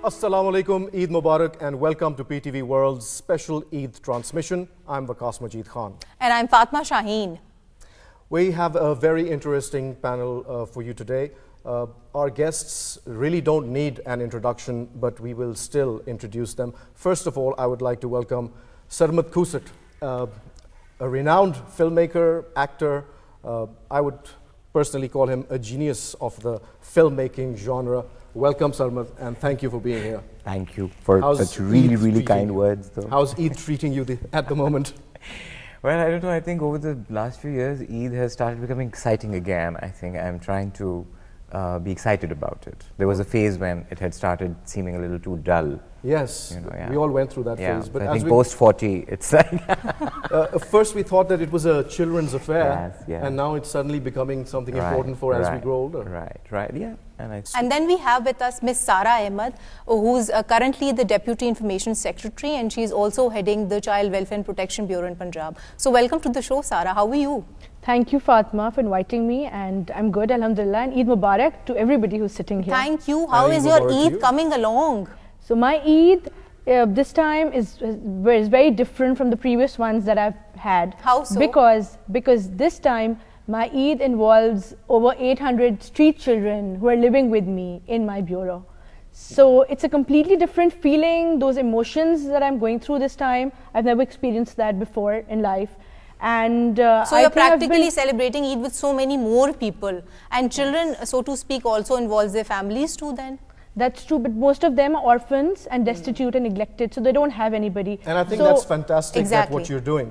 Assalamu alaikum, Eid Mubarak, and welcome to PTV World's special Eid transmission. I'm Waqas Majid Khan. And I'm Fatma Shaheen. We have a very interesting panel for you today. Our guests really don't need an introduction, but we will still introduce them. First of all, I would like to welcome Sarmad Khusat, a renowned filmmaker, actor. I would personally call him a genius of the filmmaking genre. Welcome, Sarmad, and thank you for being here. Thank you for such really kind words, though. How's Eid treating you at the moment? Well, I don't know. I think over the last few years, Eid has started becoming exciting again. I think I'm trying to be excited about it. There was a phase when it had started seeming a little too dull. Yes, we all went through that phase. But I think post-40, it's like... First we thought that it was a children's affair, and now it's suddenly becoming something important for as we grow older. Right, yeah. And then we have with us Miss Sara Ahmed, who's currently the Deputy Information Secretary, and she's also heading the Child Welfare and Protection Bureau in Punjab. So welcome to the show, Sara. How are you? Thank you, Fatma, for inviting me, and I'm good, alhamdulillah, and Eid Mubarak to everybody who's sitting here. Thank you. How is your Eid coming along? So my Eid this time is very different from the previous ones that I've had. How so? Because this time my Eid involves over 800 street children who are living with me in my bureau. So it's a completely different feeling, those emotions that I'm going through this time. I've never experienced that before in life. And so you're practically celebrating Eid with so many more people, and children, so to speak, also involves their families too then? That's true, but most of them are orphans and destitute and neglected, so they don't have anybody. And I think that's fantastic, that what you're doing.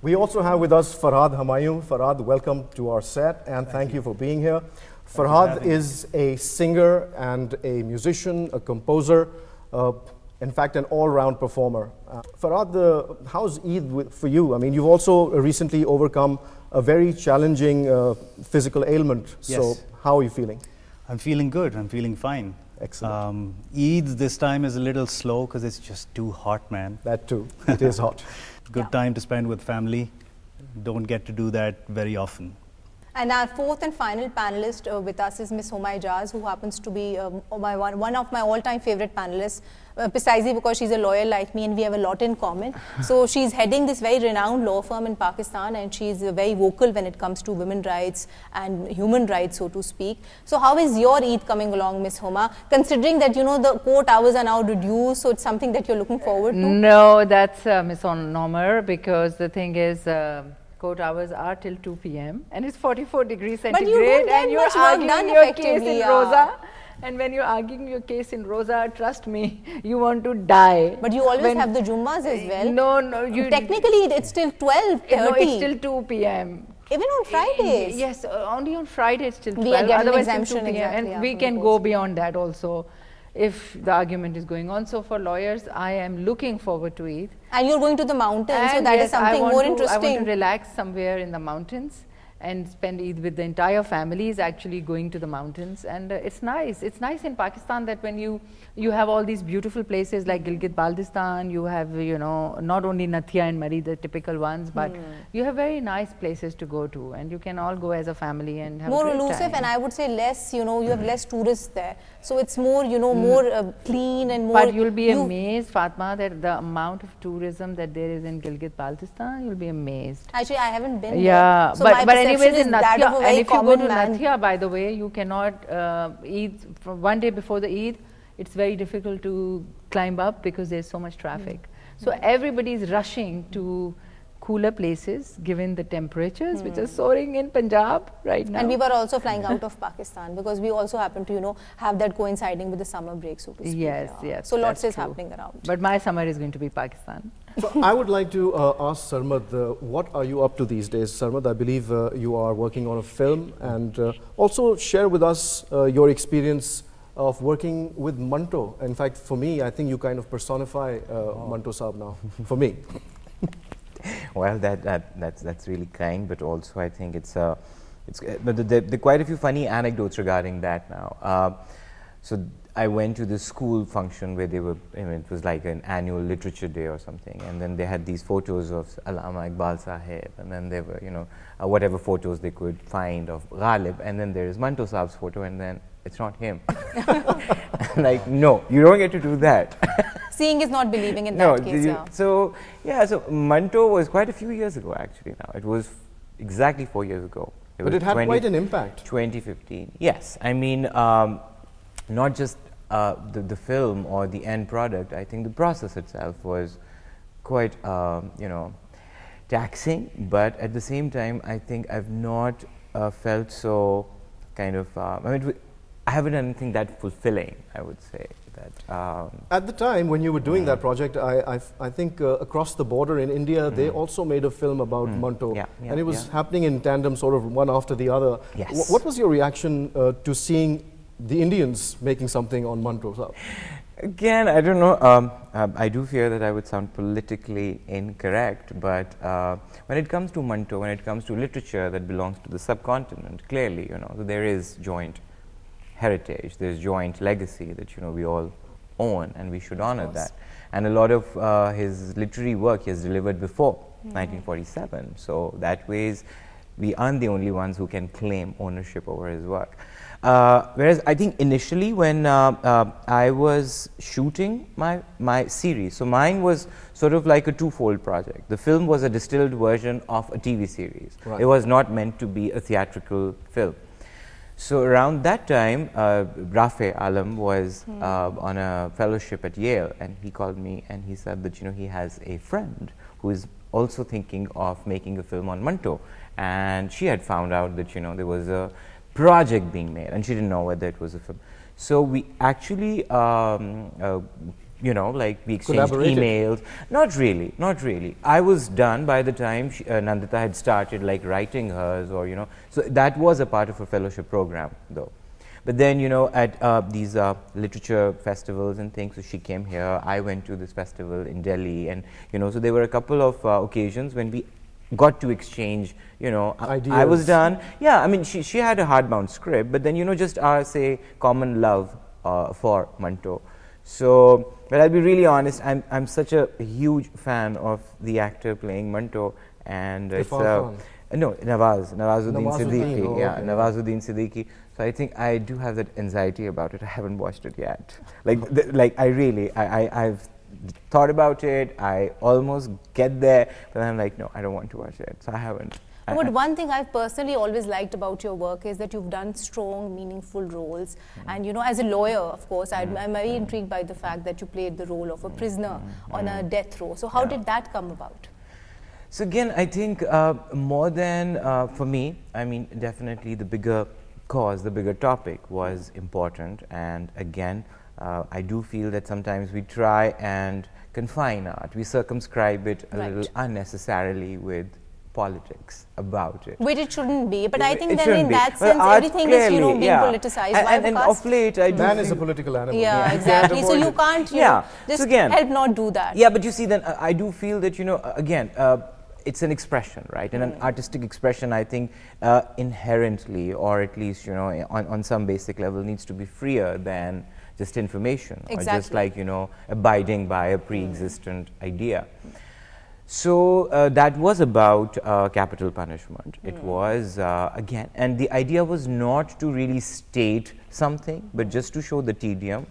We also have with us Farhad Humayun. Farhad, welcome to our set, and thank you for being here. Farhad is a singer and a musician, a composer, in fact, an all-round performer. Farhad, how's Eid for you? I mean, you've also recently overcome a very challenging physical ailment. Yes. So how are you feeling? I'm feeling good. I'm feeling fine. Excellent. Eid this time is a little slow because it's just too hot, man. That too. It is hot. Good time to spend with family. Don't get to do that very often. And our fourth and final panelist with us is Miss Huma Ijaz, who happens to be one of my all-time favorite panelists, precisely because she's a lawyer like me and we have a lot in common. So she's heading this very renowned law firm in Pakistan, and she's very vocal when it comes to women's rights and human rights, so to speak. So how is your Eid coming along, Miss Huma? Considering that, you know, the court hours are now reduced, so it's something that you're looking forward to? No, that's misnomer, because the thing is, court hours are till 2 p.m. and it's 44 degrees centigrade, but you don't get and you're much work done arguing your case effectively, in Rosa. And when you're arguing your case in Rosa, trust me, you want to die. But you always have the Jummas as well. No, you... Technically, it's till 12:30. No, it's till 2 p.m. Even on Fridays? Yes, only on Friday it's till 12. We get otherwise an exemption, till 2 p.m. And we can go beyond that also, if the argument is going on. So for lawyers, I am looking forward to Eid. And you're going to the mountains, and so that is something more interesting. I want to relax somewhere in the mountains and spend Eid with the entire family, is actually going to the mountains. And it's nice. It's nice in Pakistan that when you have all these beautiful places like Gilgit-Baltistan, you have, you know, not only Nathia and Mari, the typical ones, but you have very nice places to go to, and you can all go as a family and have more a great elusive, time. and I would say less, you know, you have less tourists there. So it's more, you know, more clean and more... But you'll be amazed, Fatma, that the amount of tourism that there is in Gilgit-Baltistan, you'll be amazed. Actually, I haven't been there. So but anyways, in Nathia, and if you go to man. Nathia, by the way, you cannot eat from one day before the Eid. It's very difficult to climb up because there's so much traffic. So everybody is rushing to cooler places given the temperatures which are soaring in Punjab right now. And we were also flying out of Pakistan because we also happen to, you know, have that coinciding with the summer break, so to speak. Yes, yes. So lots is happening around. But my summer is going to be Pakistan. So I would like to ask Sarmad, what are you up to these days? Sarmad, I believe you are working on a film, and also share with us your experience of working with Manto. In fact, for me, I think you kind of personify Manto Saab now, for me. Well, that's really kind, but also I think but there are quite a few funny anecdotes regarding that now. So I went to this school function where they were, it was like an annual literature day or something, and then they had these photos of Allama Iqbal Sahib, and then there were, whatever photos they could find of Ghalib, and then there is Manto Saab's photo, and then it's not him. Like, no, you don't get to do that. Seeing is not believing in No, that case, yeah. so Manto was quite a few years ago actually now. It was exactly 4 years ago. But was it had quite an impact. 2015, yes. I mean, not just the film or the end product, I think the process itself was quite, taxing, but at the same time, I think I've not felt so kind of, I haven't done anything that fulfilling, I would say. That, At the time when you were doing that project, I think across the border in India, they also made a film about Manto, and it was happening in tandem, sort of one after the other. Yes. What was your reaction to seeing the Indians making something on Manto Saab? Again, I don't know. I do fear that I would sound politically incorrect, but when it comes to Manto, when it comes to literature that belongs to the subcontinent, clearly, so there is joint heritage, there's joint legacy that we all own, and we should honor that. And a lot of his literary work he has delivered before 1947. So that ways, we aren't the only ones who can claim ownership over his work. Whereas I think initially when I was shooting my series, so mine was sort of like a twofold project. The film was a distilled version of a TV series. Right. It was not meant to be a theatrical film. So around that time, Rafe Alam was on a fellowship at Yale, and he called me and he said that he has a friend who is also thinking of making a film on Manto, and she had found out that there was a project being made, and she didn't know whether it was a film. So we actually, we exchanged emails. Not really. I was done by the time Nandita had started writing hers, or so that was a part of a fellowship program though. But then at these literature festivals and things, so she came here. I went to this festival in Delhi, and so there were a couple of occasions when we got to exchange, ideas. I was done. Yeah, I mean, she had a hardbound script, but then, just our, say, common love for Manto. So, but I'll be really honest, I'm such a huge fan of the actor playing Manto, and Irfan it's Nawazuddin Siddiqui. Oh, Yeah, okay. Nawazuddin Siddiqui. So I think I do have that anxiety about it. I haven't watched it yet. I've thought about it. I almost get there, but I'm like, no, I don't want to watch it. So I haven't. But one thing I've personally always liked about your work is that you've done strong, meaningful roles. And as a lawyer, of course, I'm very intrigued by the fact that you played the role of a prisoner on a death row. So how did that come about? So again, I think more than for me, I mean, definitely the bigger cause, the bigger topic was important. And again, I do feel that sometimes we try and confine art. We circumscribe it a little unnecessarily with politics about it. Which it shouldn't be, but I think It then shouldn't in be. that Well, sense, art everything is being politicized. Why And because of late, I do Man feel is a political animal. yeah, exactly. So you can't just So again, help not do that. Yeah, but you see, then I do feel that again, it's an expression, right? And an artistic expression, I think, inherently, or at least on some basic level, needs to be freer than just information, or just like abiding by a pre-existent idea. So that was about capital punishment. It was again, and the idea was not to really state something, but just to show the tedium.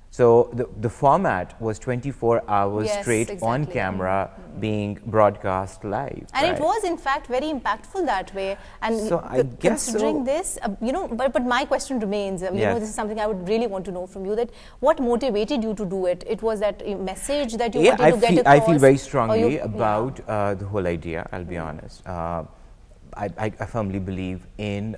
So the format was 24 hours straight on camera, being broadcast live. And right? it was, in fact, very impactful that way. And So I guess considering so. this, but my question remains, Yes. this is something I would really want to know from you, that what motivated you to do it? It was that message that you wanted to get across? I feel very or strongly about the whole idea, I'll be honest. I firmly believe in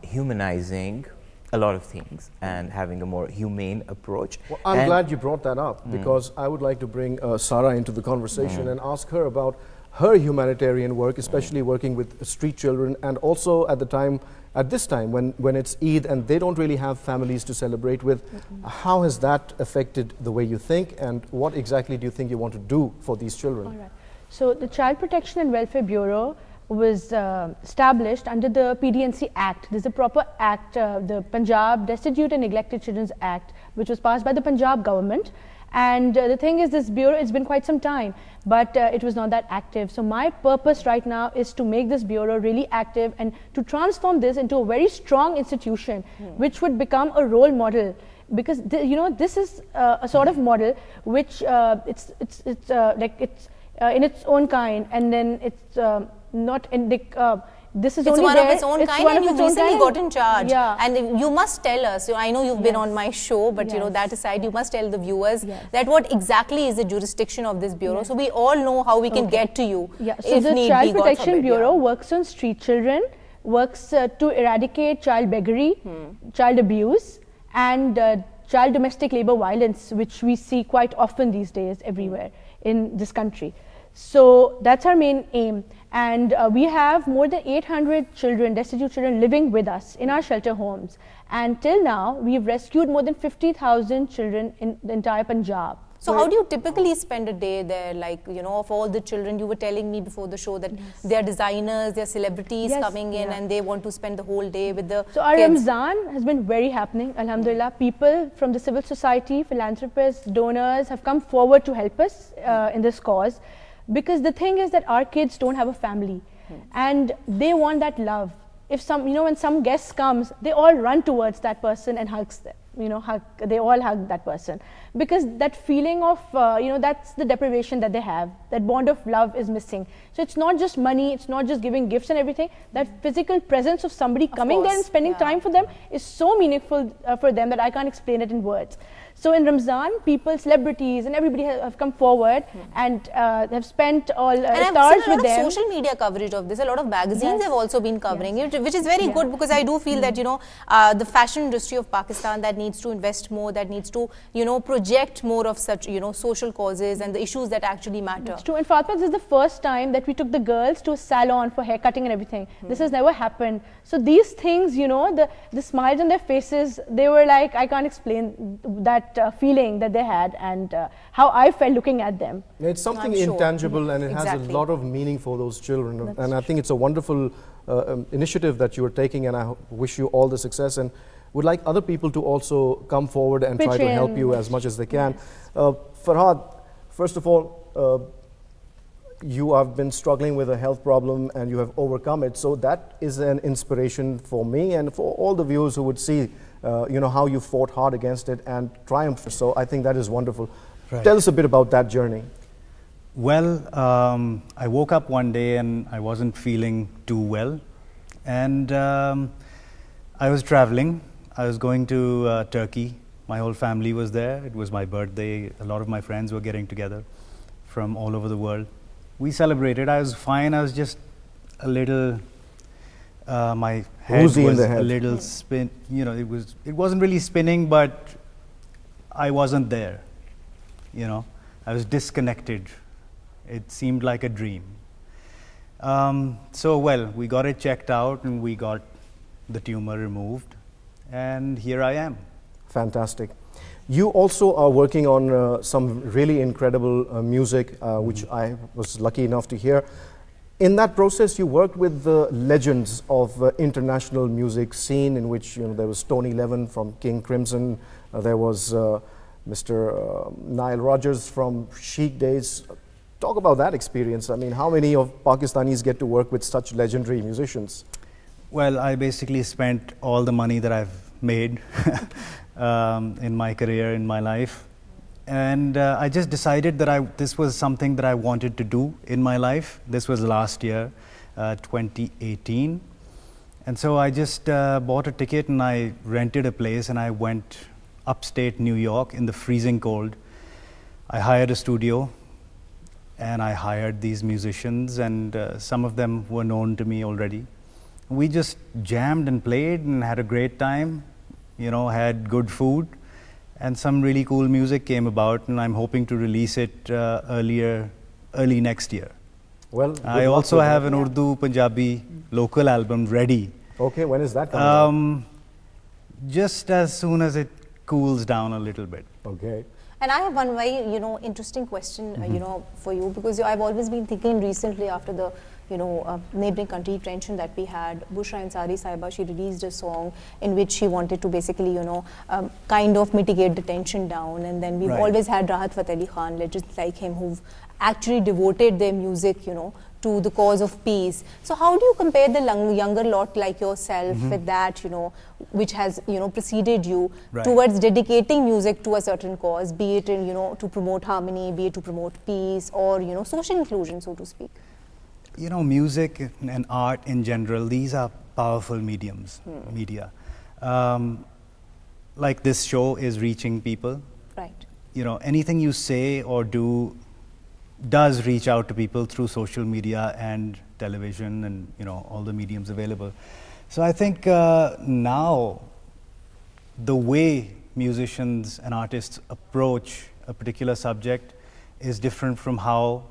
humanizing a lot of things and having a more humane approach. Well, I'm glad you brought that up, because I would like to bring Sarah into the conversation and ask her about her humanitarian work, especially working with street children, and also at this time when it's Eid and they don't really have families to celebrate with. How has that affected the way you think, and what exactly do you think you want to do for these children? All right. So the Child Protection and Welfare Bureau was established under the PDNC Act. There's a proper act, the Punjab Destitute and Neglected Children's Act, which was passed by the Punjab government. And the thing is, this bureau, it's been quite some time, but it was not that active. So my purpose right now is to make this bureau really active and to transform this into a very strong institution, which would become a role model. Because this is a sort of model which it's in its own kind, and then it's not in the. This is it's only one there. of its own it's kind, one and of you've its own recently kind. got in charge. Yeah. And you must tell us. I know you've been Yes. on my show, but Yes. that aside, you must tell the viewers Yes. that what exactly is the jurisdiction of this bureau, Yes. so we all know how we can get to you. Yeah, so if the need Child be, God Protection forbid, Bureau yeah. works on street children, works to eradicate child beggary, child abuse, and child domestic labor violence, which we see quite often these days everywhere in this country. So that's our main aim. And we have more than 800 children, destitute children, living with us in our shelter homes. And till now, we've rescued more than 50,000 children in the entire Punjab. So how do you typically spend a day there? Like, of all the children, you were telling me before the show that they're designers, they're celebrities Yes, coming in, yeah. and they want to spend the whole day with the So our kids. Ramzan has been very happening, alhamdulillah. People from the civil society, philanthropists, donors have come forward to help us in this cause. Because the thing is that our kids don't have a family, and they want that love. If when some guest comes, they all run towards that person and hugs them. They all hug that person, because that feeling of that's the deprivation that they have. That bond of love is missing. So it's not just money, it's not just giving gifts and everything. That physical presence of somebody coming there and course, spending yeah. time for them is so meaningful for them that I can't explain it in words. So in Ramzan, people, celebrities, and everybody have come forward and have spent all And I've iftars seen a lot with of them. social media coverage of this. A lot of magazines Yes. have also been covering Yes. it, which is very Yeah. good, because I do feel that the fashion industry of Pakistan that needs to invest more, that needs to project more of such social causes and the issues that actually matter. It's true. And Fatma, this is the first time that we took the girls to a salon for hair cutting and everything. This has never happened. So these things, the smiles on their faces, they were like, I can't explain that feeling that they had and how I felt looking at them. It's something I'm sure. intangible, and it has Exactly. a lot of meaning for those children. That's And I think it's a wonderful initiative that you're taking, and I wish you all the success, and would like other people to also come forward and try Pitch to help in. you as much as they can. Farhad, first of all, you have been struggling with a health problem and you have overcome it. So that is an inspiration for me and for all the viewers who would see, how you fought hard against it and triumphed. So I think that is wonderful. Right. Tell us a bit about that journey. Well, I woke up one day and I wasn't feeling too well. And I was traveling. I was going to Turkey. My whole family was there. It was my birthday. A lot of my friends were getting together from all over the world. We celebrated. I was fine. I was just a little, my head Woozy in was the a head. little spin. It wasn't really spinning, but I wasn't there. I was disconnected. It seemed like a dream. We got it checked out and we got the tumor removed, and here I am. Fantastic. You also are working on some really incredible music, which I was lucky enough to hear. In that process, you worked with the legends of international music scene, in which there was Tony Levin from King Crimson, there was Mr. Nile Rodgers from Chic Days. Talk about that experience. I mean, how many of Pakistanis get to work with such legendary musicians? Well, I basically spent all the money that I've made in my career, in my life. And I just decided that this was something that I wanted to do in my life. This was last year, 2018. And so I just bought a ticket and I rented a place and I went upstate New York in the freezing cold. I hired a studio and I hired these musicians, and some of them were known to me already. We just jammed and played and had a great time, had good food, and some really cool music came about, and I'm hoping to release it early next year. Well, I also have an Urdu Punjabi local album ready. Okay, when is that coming out? Just as soon as it cools down a little bit. Okay. And I have one very, interesting question, for you, because I've always been thinking recently after the, neighboring country tension that we had. Bushra Ansari Sahiba, she released a song in which she wanted to basically, kind of mitigate the tension down. And then we've Right. always had Rahat Fateh Ali Khan, legends like him, who've actually devoted their music, to the cause of peace. So how do you compare the younger lot like yourself with that, which has, preceded you Right. towards dedicating music to a certain cause, be it in, to promote harmony, be it to promote peace, or, social inclusion, so to speak? Music and art in general, these are powerful mediums, media. Like this show is reaching people. Right. Anything you say or do does reach out to people through social media and television and, all the mediums available. So I think now the way musicians and artists approach a particular subject is different from how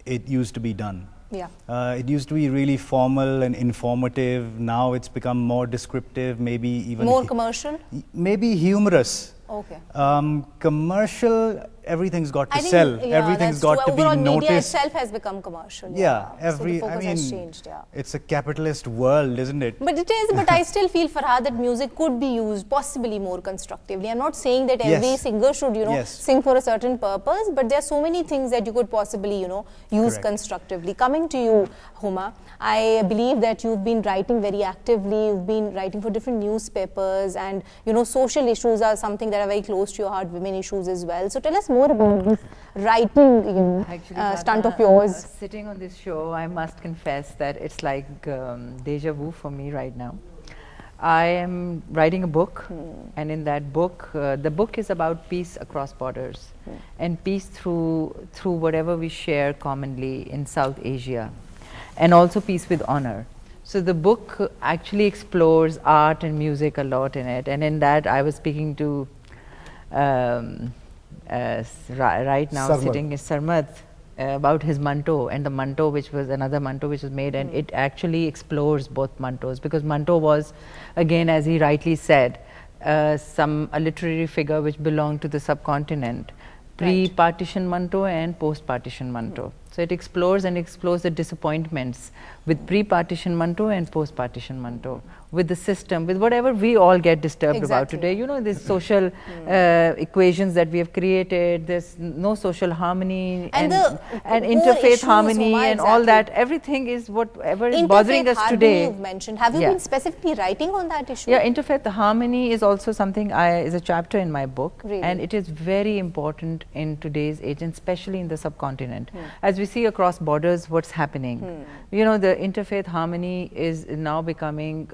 it used to be done. Yeah. It used to be really formal and informative. Now it's become more descriptive, maybe even More commercial? maybe humorous. Okay. Commercial, everything's got to I think, sell. yeah, Everything's that's got true. to be Overall, media noticed. itself has become commercial. Yeah, So the focus has changed, yeah. it's a capitalist world, isn't it? But it is, but I still feel, Farhad, that music could be used possibly more constructively. I'm not saying that every Yes. singer should, Yes. sing for a certain purpose, but there are so many things that you could possibly, use Correct. constructively. Coming to you, Huma, I believe that you've been writing very actively, you've been writing for different newspapers, and, social issues are something that are very close to your heart, women issues as well. So tell us more about this writing Actually, stunt of Radha, yours. sitting on this show, I must confess that it's like deja vu for me right now. I am writing a book, and in that book, the book is about peace across borders, and peace through whatever we share commonly in South Asia, and also peace with honor. So the book actually explores art and music a lot in it, and in that I was speaking to right now Sarmad. sitting is Sarmad about his manto, and the manto which was another manto which was made, and it actually explores both mantos, because manto was, again, as he rightly said, a literary figure which belonged to the subcontinent, pre-partition manto and post-partition manto. So it explores the disappointments with pre-partition manto and post-partition manto, with the system, with whatever we all get disturbed about Exactly. today. These social equations that we have created, there's no social harmony And and the whole interfaith issues, harmony Huma, and all exactly. that. Everything is whatever is bothering Interfaith us harmony today. you've mentioned. Have you Yeah. been specifically writing on that issue? Yeah, interfaith harmony is also something is a chapter in my book, Really? and it is very important in today's age, and especially in the subcontinent. As we see across borders what's happening. The interfaith harmony is now becoming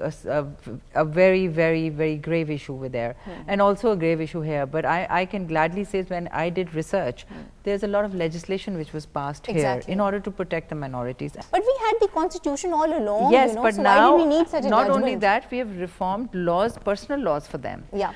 a very, very, very grave issue over there, and also a grave issue here. But I can gladly say, when I did research, there's a lot of legislation which was passed Exactly. here in order to protect the minorities. But we had the constitution all along. Yes, but so now why do we need such a not judgment? only that, we have reformed laws, personal laws for them. Yeah.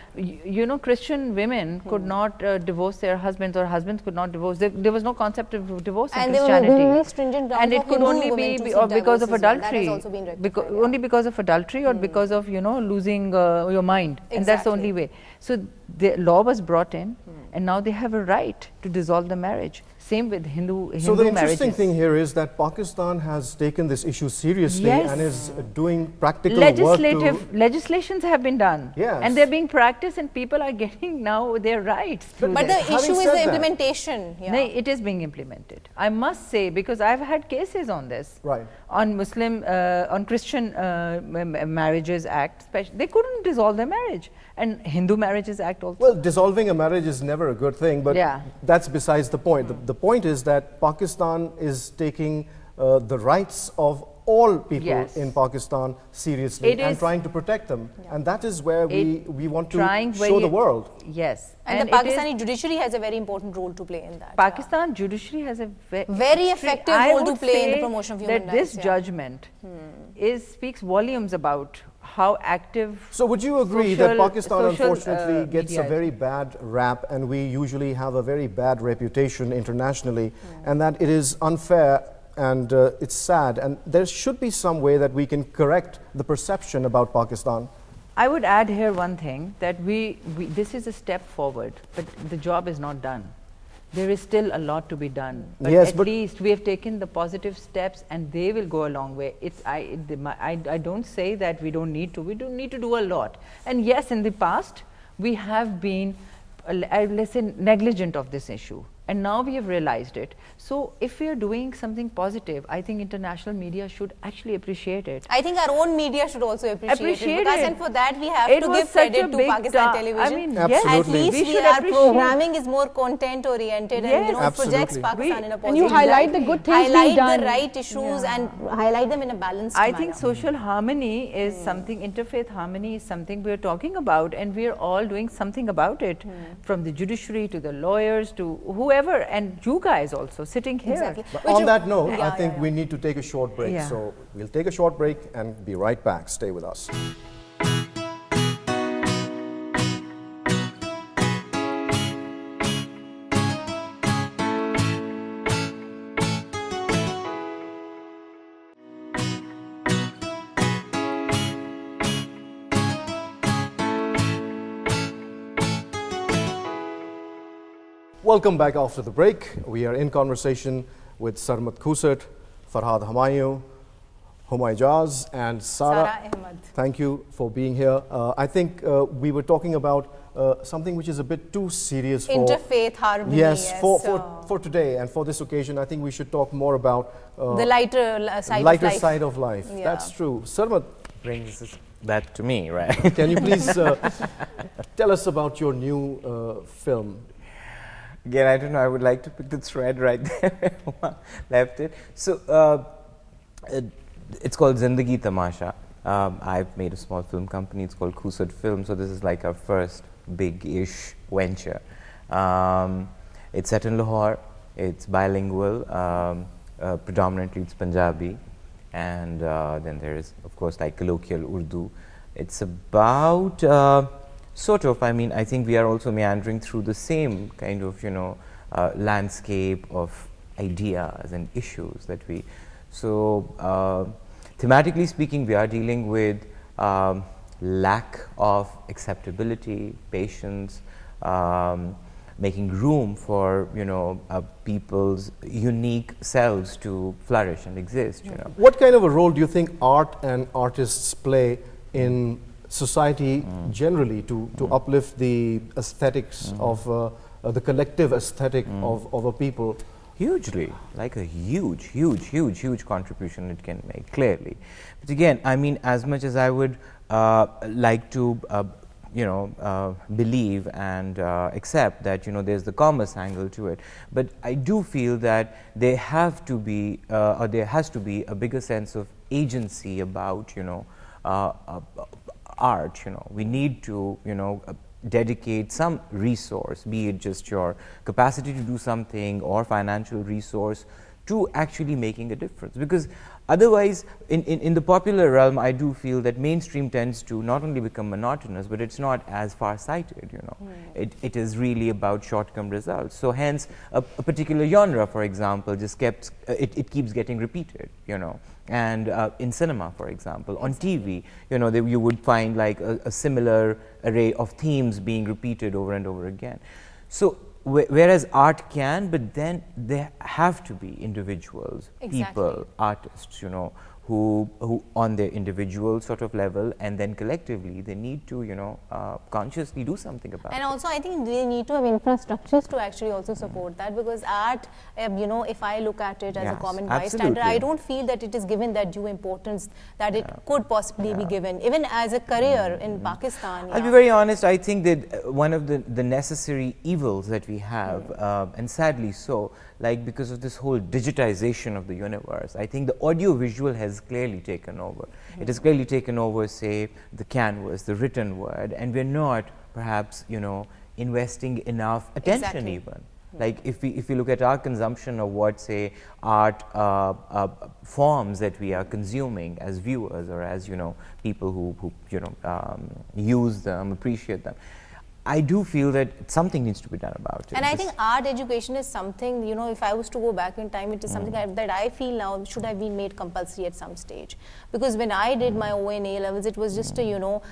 Christian women could not divorce their husbands, or husbands could not divorce. There was no concept of divorce And in there were Christianity. very stringent grounds And it for could Hindu only women be to be- seek or because of divorce as well. That adultery. has also been rectified, yeah. Only because of adultery, or because of losing your mind, and that's the only way. So the law was brought in, and now they have a right to dissolve the marriage. Same with Hindu So the interesting marriages. thing here is that Pakistan has taken this issue seriously Yes. and is doing practical work to... Legislations have been done, Yes. and they're being practiced, and people are getting now their rights through But the this. Having issue is said the that- implementation. Yeah. No, it is being implemented. I must say, because I've had cases on this, Right. on on Christian Marriages Act, they couldn't dissolve their marriage, and Hindu Marriages Act also. Well, dissolving a marriage is never a good thing, but Yeah. that's besides the point. The point is that Pakistan is taking the rights of all people Yes. in Pakistan seriously It and is- trying to protect them. And that is where we want to trying show very- the world. Yes, And the it is- Pakistani judiciary has a very important role to play in that. Pakistan judiciary has a Very effective I role to would play in the say promotion of human that this rights, yeah. judgment speaks volumes about how active. So would you agree that social- Pakistan social, unfortunately gets media a is? very bad rap, and we usually have a very bad reputation internationally, and that it is unfair and it's sad, and there should be some way that we can correct the perception about Pakistan? I would add here one thing, that this is a step forward, but the job is not done. there is still a lot to be done. But Yes, at but least we have taken the positive steps, and they will go a long way. I don't say that we don't need to. We do need to do a lot. And yes, in the past, we have been, let's say, negligent of this issue. And now we have realized it. So if we are doing something positive, I think international media should actually appreciate it. I think our own media should also appreciate it, because, and for that we have It to was give such a credit to big Pakistan ta- television. I mean, At yes, Absolutely. least we should our appreciate. programming is more content oriented and Yes. projects Absolutely. Pakistan in a positive And you highlight light. the good things being highlight done. the right issues and highlight them in a balanced I manner. think social harmony is something, interfaith harmony is something we are talking about, and we are all doing something about it, from the judiciary to the lawyers to whoever, and you guys also sitting here. Exactly. But Which on you- that note, Yeah, I think yeah, we need to take a short break. Yeah. So we'll take a short break and be right back. Stay with us. Welcome back after the break. We are in conversation with Sarmat Khusat, Farhad Humayun, Humay Jaz, and Sara. Sara Ahmed. Thank you for being here. I think we were talking about something which is a bit too serious for Interfaith harmony. yes, for today and for this occasion. I think we should talk more about the lighter side lighter of life. side of life. Yeah. That's true. Sarmat, Brings that to me, right? can you please tell us about your new film? Again, I don't know. I would like to pick the thread right there. Left it. So it's called Zindagi Tamasha. I've made a small film company. It's called Khusat Film. So this is like our first big-ish venture. It's set in Lahore. It's bilingual. Predominantly, it's Punjabi, and then there is, of course, like colloquial Urdu. It's about. Sort of, I mean, I think we are also meandering through the same kind of, landscape of ideas and issues that we. So, thematically speaking, we are dealing with lack of acceptability, patience, making room for, people's unique selves to flourish and exist, What kind of a role do you think art and artists play in society generally to uplift the aesthetics of the collective aesthetic of a people? Hugely, like a huge contribution it can make, clearly. But again, I mean, as much as I would like to, believe and accept that, there's the commerce angle to it, but I do feel that there have to be, or there has to be a bigger sense of agency about, art. We need to, dedicate some resource, be it just your capacity to do something or financial resource, to actually making a difference. Because otherwise, in the popular realm, I do feel that mainstream tends to not only become monotonous, but it's not as far-sighted, It is really about short-term results. So hence, a particular genre, for example, just it keeps getting repeated, And in cinema, for example, on TV, you would find like a similar array of themes being repeated over and over again. So whereas art can, but then there have to be individuals, people, artists, who on their individual sort of level, and then collectively they need to, consciously do something about And it. also, I think they need to have infrastructures to actually also support that, because art, if I look at it as a Yes, common bystander, absolutely. I don't feel that it is given that due importance that it could possibly be given, even as a career in Pakistan. I'll be very honest, I think that one of the necessary evils that we have, and sadly so, like because of this whole digitization of the universe, I think the audio-visual has clearly taken over. It has clearly taken over, say, the canvas, the written word, and we're not perhaps, investing enough attention even. Like if we look at our consumption of what, say, art forms that we are consuming as viewers or as, people who use them, appreciate them, I do feel that something needs to be done about it. And I think art education is something, you know, if I was to go back in time, it is something that I feel now should have been made compulsory at some stage. Because when I did my ONA levels, it was just a, you know,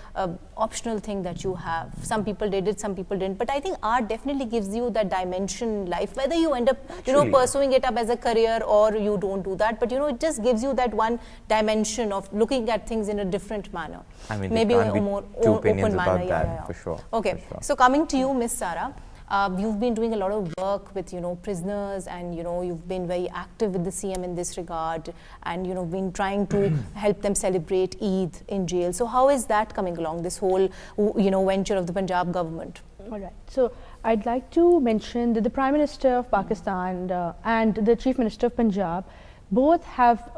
optional thing that you have. Some people did it, some people didn't. But I think art definitely gives you that dimension in life, whether you end up, you know, pursuing it up as a career or you don't do that. But, you know, it just gives you that one dimension of looking at things in a different manner. I mean, maybe there can't a be more two open opinions manner. about that, for sure. Okay, for sure. so coming to you, Miss Sara, you've been doing a lot of work with, you know, prisoners, and, you know, you've been very active with the CM in this regard, and, you know, been trying to help them celebrate Eid in jail. So how is that coming along, this whole, you know, venture of the Punjab government? All right. So I'd like to mention that the Prime Minister of Pakistan and the Chief Minister of Punjab both have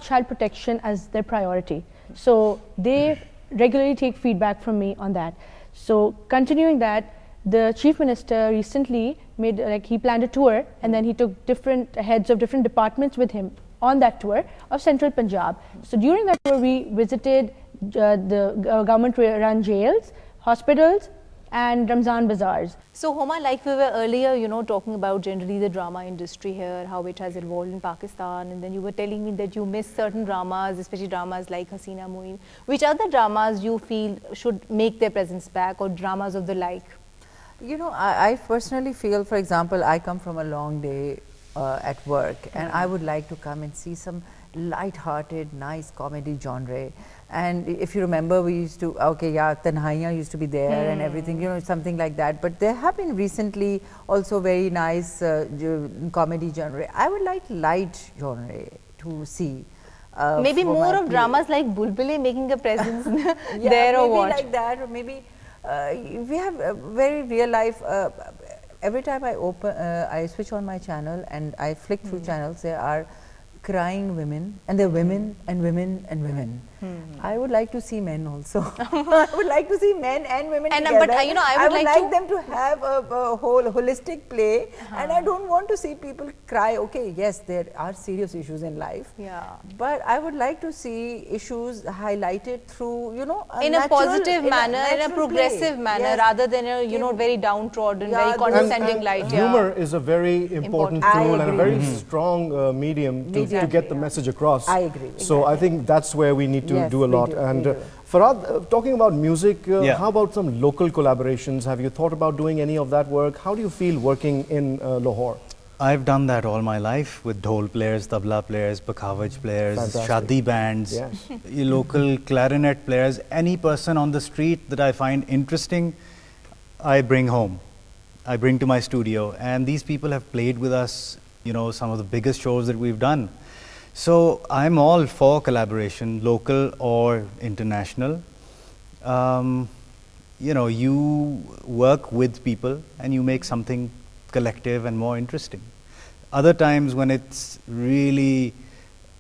child protection as their priority. So they regularly take feedback from me on that. So continuing that, the Chief Minister recently made, he planned a tour, and then he took different heads of different departments with him on that tour of Central Punjab. So during that tour, we visited the government-run jails, hospitals, and Ramzan bazaars. So Homa, like we were earlier, you know, talking about generally the drama industry here, how it has evolved in Pakistan, and then you were telling me that you miss certain dramas, especially dramas like Hasina Moin. Which other dramas you feel should make their presence back, or dramas of the like? You know, I personally feel, for example, I come from a long day at work, and I would like to come and see some light-hearted, nice comedy genre. And if you remember, we used to, Tanhaiya used to be there and everything, you know, something like that. But there have been recently also very nice comedy genre. I would like light genre to see. Maybe for more my of play. dramas like Bulbule making a presence Yeah, there, or maybe what? like that, or maybe we have a very real life. Every time I switch on my channel and I flick through channels, there are crying women, and they're women and women and women. I would like to see men also. I would like to see men and women And, together. but, you know, I would like like to- them to have a whole holistic play, and I don't want to see people cry. Okay, yes, there are serious issues in life, Yeah. but I would like to see issues highlighted through, you know, In a natural- positive manner, in a natural progressive play. manner, Yes. rather than a, you know, very downtrodden, Yeah, very those- condescending light. Humor is a very important I tool and a agree. very strong medium to get the message across. I agree. So I think that's where we need to Yes, do a we lot. do, And we do. Farhad, talking about music, Yeah. how about some local collaborations? Have you thought about doing any of that work? How do you feel working in Lahore? I've done that all my life with dhol players, tabla players, bakhavaj players, Fantastic. shadi bands, Yes. local clarinet players. Any person on the street that I find interesting, I bring home. I bring to my studio. And these people have played with us, you know, some of the biggest shows that we've done. So I'm all for collaboration, local or international. You know, you work with people and you make something collective and more interesting. Other times when it's really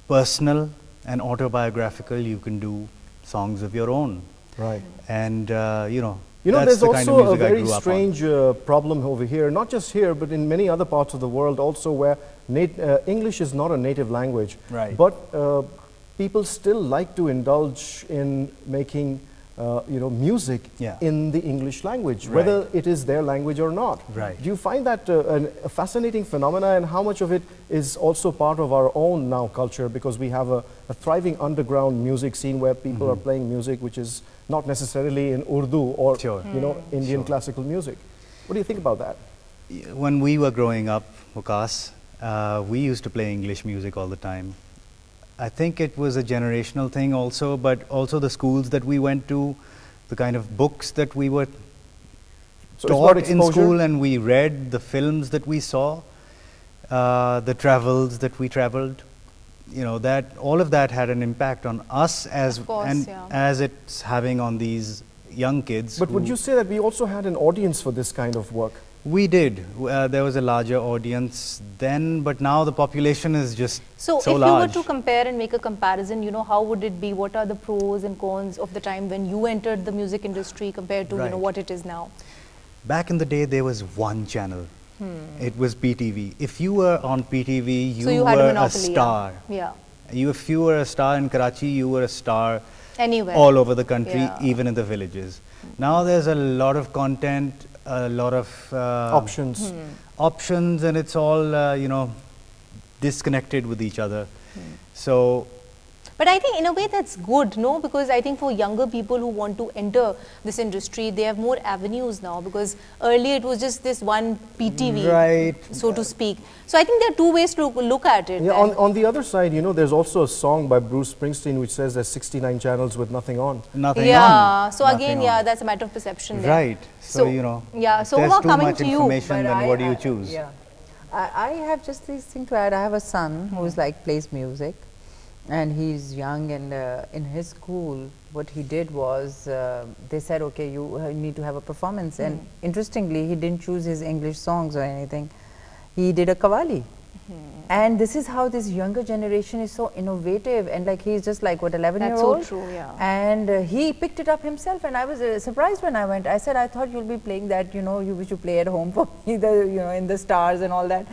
personal and autobiographical, you can do songs of your own. Right. And, you know, You know, that's there's the kind of also a music I very grew up on. strange problem over here, not just here, but in many other parts of the world also, where English is not a native language. Right. But people still like to indulge in making, you know, music Yeah. in the English language, Right. whether it is their language or not. Right. Do you find that a fascinating phenomena, and how much of it is also part of our own now culture, because we have a thriving underground music scene where people are playing music which is not necessarily in Urdu or Sure. you know, Indian Sure. classical music. What do you think about that? When we were growing up, Mukas, we used to play English music all the time. I think it was a generational thing also, but also the schools that we went to, the kind of books that we were So it's about taught in exposure? school and we read, the films that we saw, the travels that we traveled, you know, that all of that had an impact on us as Of course, and yeah. as it's having on these young kids. But would who- you say that we also had an audience for this kind of work? We did. There was a larger audience then, but now the population is just So, so if large. you were to compare and make a comparison, you know, how would it be? What are the pros and cons of the time when you entered the music industry compared to, you know, Right. what it is now? Back in the day, there was one channel. It was PTV. If you were on PTV, you So you had a were monopoly. star. Yeah. If you were a star in Karachi, you were a star Anywhere. all over the country, Yeah. even in the villages. Now there's a lot of content, a lot of Options. options, and it's all disconnected with each other. So But I think in a way that's good, no? Because I think for younger people who want to enter this industry, they have more avenues now, because earlier it was just this one PTV, Right. so to speak. So I think there are two ways to look at it. Yeah, And on the other side, there's also a song by Bruce Springsteen which says there's 69 channels with nothing on. nothing yeah, on. so Nothing again, on. yeah, that's a matter of perception there. Right. So, Yeah, so there's Huma, too coming much to you. information, But then what do you choose? Yeah. I have just this thing to add. I have a son who's like plays music, and he's young, and in his school what he did was they said, okay, you need to have a performance, and interestingly he didn't choose his English songs or anything. He did a qawwali. And this is how this younger generation is so innovative, and like he's just like what, 11 That's year old. so true, yeah. And he picked it up himself, and I was surprised when I went. I said, I thought you'll be playing that, you which you play at home for me, in the stars and all that.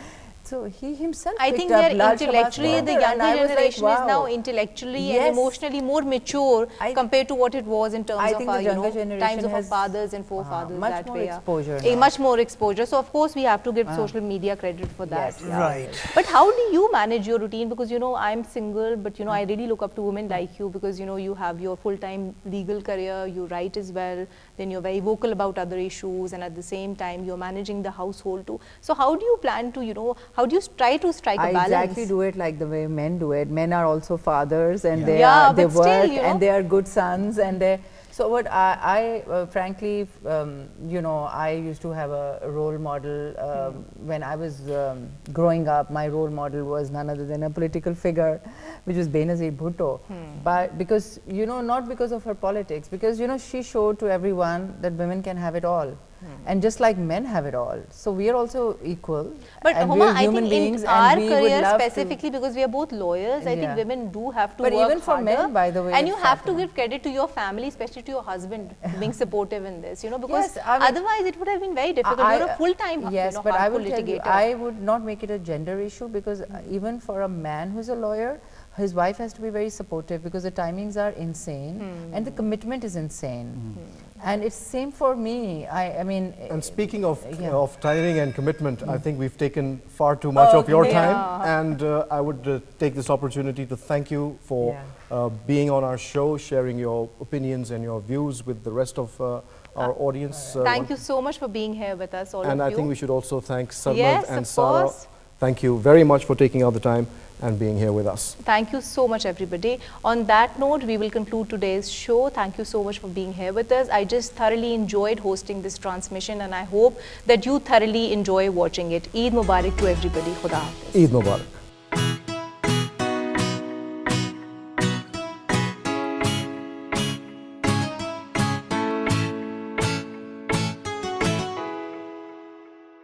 So he himself I picked think up they're Lal Shabazz intellectually, the Khawatir, and younger I was like, generation is now wow. intellectually Yes. and emotionally more mature compared to what it was in terms I of think our, the younger generation times of our has, fathers and forefathers. much that more way, exposure A now. much more exposure. So of course we have to give social media credit for that. Yes. yeah. Right. But how do you manage your routine? Because I'm single, but I really look up to women like you, because you have your full-time legal career, you write as well, then you're very vocal about other issues, and at the same time you're managing the household too. So how do you plan to, how do you try to strike a I balance? exactly do it like the way men do it. Men are also fathers, and they Yeah, they but still, work, you know. and they are good sons, and they. So what I frankly, I used to have a role model when I was growing up. My role model was none other than a political figure, which was Benazir Bhutto. But because not because of her politics, because she showed to everyone that women can have it all. And just like men have it all, so we are also equal. But and Huma, we are I human think beings, in and our we would career love to- specifically, because we are both lawyers, I think Yeah. women do have to But work even for harder. men, by the way, and you have to Fatima. give credit to your family, especially to your husband, being supportive in this. Because Yes, I mean, otherwise it would have been very difficult. You're a full-time, yes, but I hardcore will tell you, litigator. I would not make it a gender issue, because even for a man who's a lawyer, his wife has to be very supportive, because the timings are insane and the commitment is insane. And it's same for me. I mean. And speaking of Yeah. of timing and commitment, I think we've taken far too much of your Okay. time, and I would take this opportunity to thank you for being on our show, sharing your opinions and your views with the rest of our audience. Thank you so much for being here with us, all And of I you. think we should also thank Sarmad Yes, and of Sarah. course. Thank you very much for taking out the time and being here with us. Thank you so much, everybody. On that note, we will conclude today's show. Thank you so much for being here with us. I just thoroughly enjoyed hosting this transmission, and I hope that you thoroughly enjoy watching it. Eid Mubarak to everybody. Khuda Hafiz. Eid Mubarak.